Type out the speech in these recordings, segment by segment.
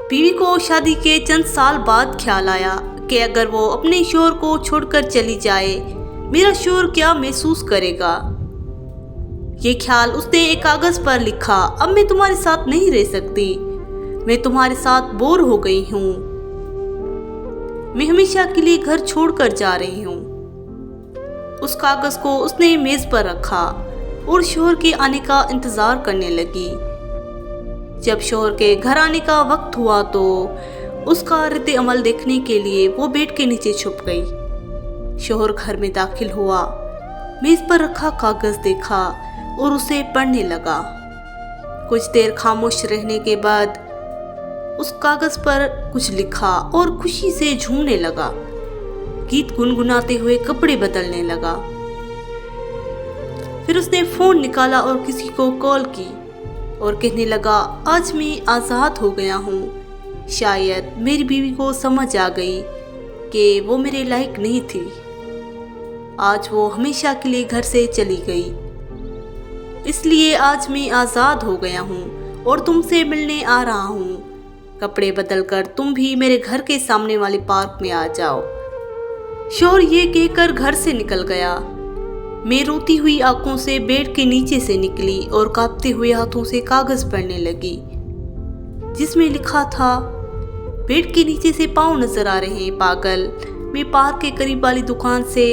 बीवी को शादी के चंद साल बाद ख्याल आया कि अगर वो अपने शोहर को छोड़कर चली जाए, मेरा शोहर क्या महसूस करेगा। ये ख्याल उसने एक कागज पर लिखा। अब मैं तुम्हारे साथ नहीं रह सकती, मैं तुम्हारे साथ बोर हो गई हूँ, मैं हमेशा के लिए घर छोड़कर जा रही हूँ। उस कागज को उसने मेज पर रखा और शोहर के आने का इंतजार करने लगी। जब शोहर के घर आने का वक्त हुआ तो उसका रद्द अमल देखने के लिए वो बेड के नीचे छुप गई। शोहर घर में दाखिल हुआ, मेज पर रखा कागज देखा और उसे पढ़ने लगा। कुछ देर खामोश रहने के बाद उस कागज पर कुछ लिखा और खुशी से झूमने लगा। गीत गुनगुनाते हुए कपड़े बदलने लगा। फिर उसने फोन निकाला और किसी को कॉल की और कहने लगा, आज मैं आज़ाद हो गया हूँ। शायद मेरी बीवी को समझ आ गई कि वो मेरे लायक नहीं थी। आज वो हमेशा के लिए घर से चली गई, इसलिए आज मैं आज़ाद हो गया हूँ और तुमसे मिलने आ रहा हूँ। कपड़े बदलकर तुम भी मेरे घर के सामने वाले पार्क में आ जाओ। शोहर ये कहकर घर से निकल गया। मैं रोती हुई आंखों से बेड के नीचे से निकली और कांपते हुए हाथों से कागज पढ़ने लगी, जिसमें लिखा था, बेड के नीचे से पाँव नजर आ रहे हैं पागल, मैं पार्क के करीब वाली दुकान से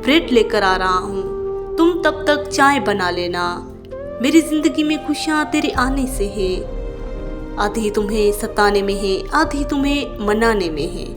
ब्रेड लेकर आ रहा हूँ, तुम तब तक चाय बना लेना। मेरी जिंदगी में खुशियाँ तेरे आने से है, आधी तुम्हें सताने में है, आधी तुम्हें मनाने में है।